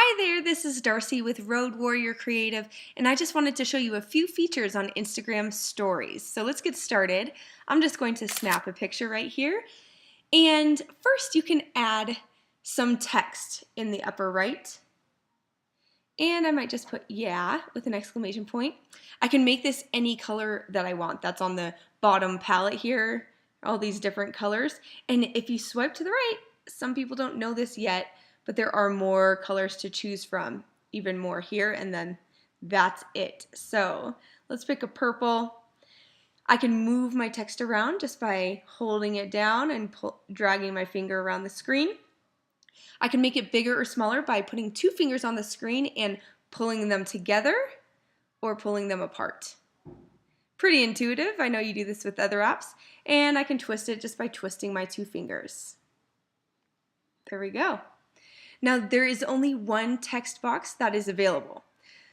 Hi there, this is Darcy with Road Warrior Creative, and I just wanted to show you a few features on Instagram stories. So let's get started. I'm just going to snap a picture right here. And first you can add some text in the upper right. And I might just put yeah with an exclamation point. I can make this any color that I want. That's on the bottom palette here, all these different colors. And if you swipe to the right, some people don't know this yet, but there are more colors to choose from, even more here, and then that's it. So let's pick a purple. I can move my text around just by holding it down and dragging my finger around the screen. I can make it bigger or smaller by putting two fingers on the screen and pulling them together or pulling them apart. Pretty intuitive. I know you do this with other apps. And I can twist it just by twisting my two fingers. There we go. Now there is only one text box that is available.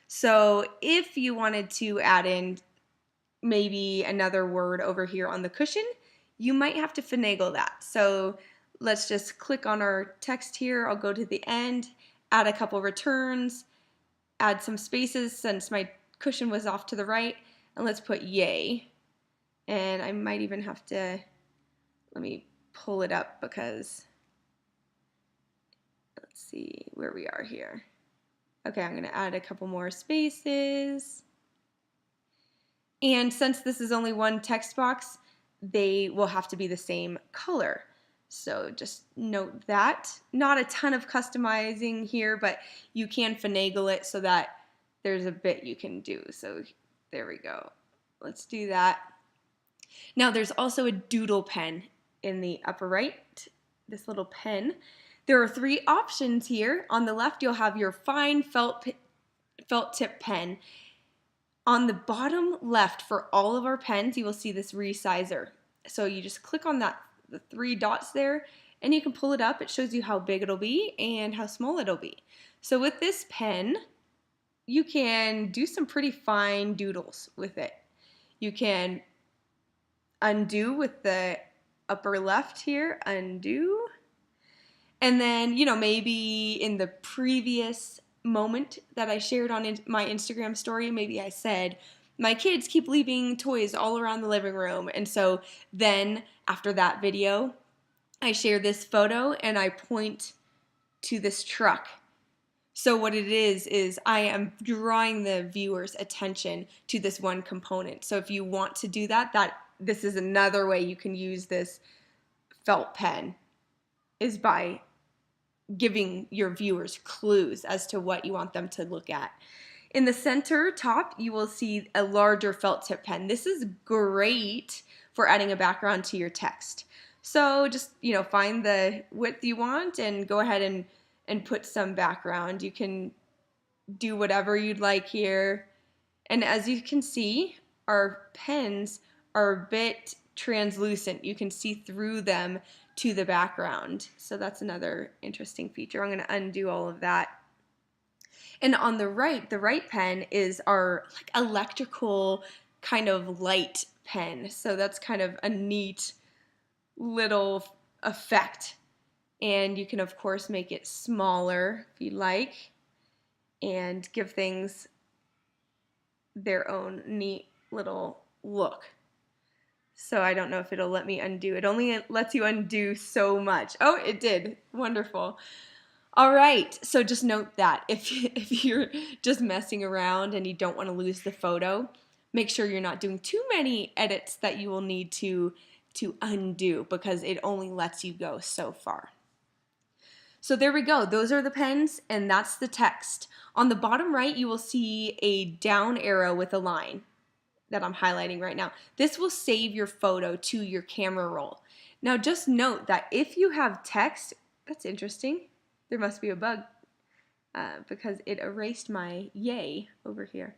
So if you wanted to add in maybe another word over here on the cushion, you might have to finagle that. So let's just click on our text here. I'll go to the end, add a couple returns, add some spaces since my cushion was off to the right, and let's put yay. And I might even have to, let me pull it up because, let's see where we are here. Okay, I'm going to add a couple more spaces. And since this is only one text box, they will have to be the same color. So just note that. Not a ton of customizing here, but you can finagle it so that there's a bit you can do. So there we go. Let's do that. Now there's also a doodle pen in the upper right, this little pen. There are three options here. On the left, you'll have your fine felt tip pen. On the bottom left for all of our pens, you will see this resizer. So you just click on that, the three dots there, and you can pull it up. It shows you how big it'll be and how small it'll be. So with this pen, you can do some pretty fine doodles with it. You can undo with the upper left here, undo. And then, maybe in the previous moment that I shared on my Instagram story, maybe I said, my kids keep leaving toys all around the living room. And so then after that video, I share this photo and I point to this truck. So what it is I am drawing the viewer's attention to this one component. So if you want to do that, this is another way you can use this felt pen, is by giving your viewers clues as to what you want them to look at. In the center top, you will see a larger felt tip pen. This is great for adding a background to your text. So just, find the width you want and go ahead and put some background. You can do whatever you'd like here. And as you can see, our pens are a bit translucent. You can see through them to the background. So that's another interesting feature. I'm going to undo all of that. And on the right pen is our electrical kind of light pen. So that's kind of a neat little effect. And you can of course make it smaller if you like and give things their own neat little look. So I don't know if it'll let me undo. It only lets you undo so much. Oh, it did. Wonderful. All right. So just note that if you're just messing around and you don't want to lose the photo, make sure you're not doing too many edits that you will need to undo, because it only lets you go so far. So there we go. Those are the pens and that's the text. On the bottom right, you will see a down arrow with a line that I'm highlighting right now. This will save your photo to your camera roll. Now just note that if you have text, that's interesting. There must be a bug because it erased my yay over here.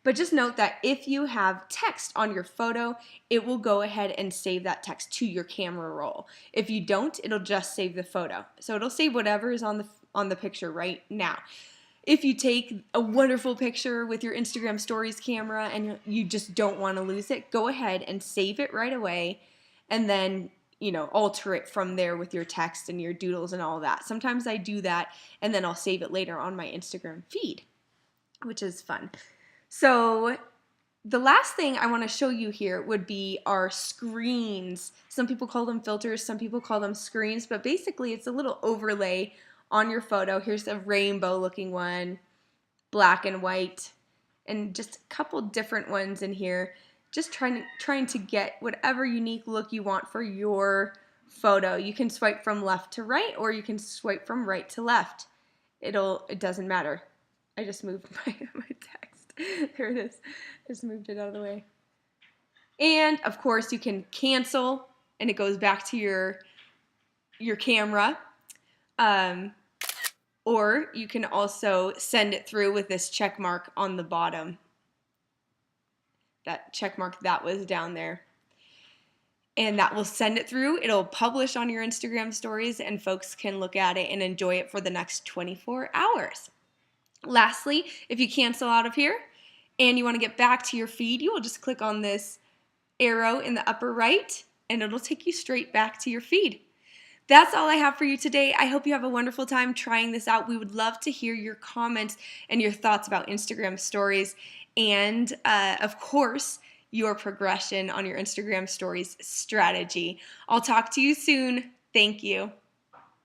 But just note that if you have text on your photo, it will go ahead and save that text to your camera roll. If you don't, it'll just save the photo. So it'll save whatever is on the picture right now. If you take a wonderful picture with your Instagram Stories camera and you just don't want to lose it, go ahead and save it right away, and then alter it from there with your text and your doodles and all that. Sometimes I do that and then I'll save it later on my Instagram feed, which is fun. So the last thing I want to show you here would be our screens. Some people call them filters, some people call them screens, but basically it's a little overlay on your photo. Here's a rainbow looking one, black and white, and just a couple different ones in here. Just trying to get whatever unique look you want for your photo. You can swipe from left to right, or you can swipe from right to left. It doesn't matter. I just moved my text. There it is. Just moved it out of the way. And of course you can cancel and it goes back to your camera. Or you can also send it through with this check mark on the bottom. That check mark that was down there. And that will send it through. It'll publish on your Instagram stories and folks can look at it and enjoy it for the next 24 hours. Lastly, if you cancel out of here and you want to get back to your feed, you will just click on this arrow in the upper right and it'll take you straight back to your feed. That's all I have for you today. I hope you have a wonderful time trying this out. We would love to hear your comments and your thoughts about Instagram stories and, of course, your progression on your Instagram stories strategy. I'll talk to you soon. Thank you.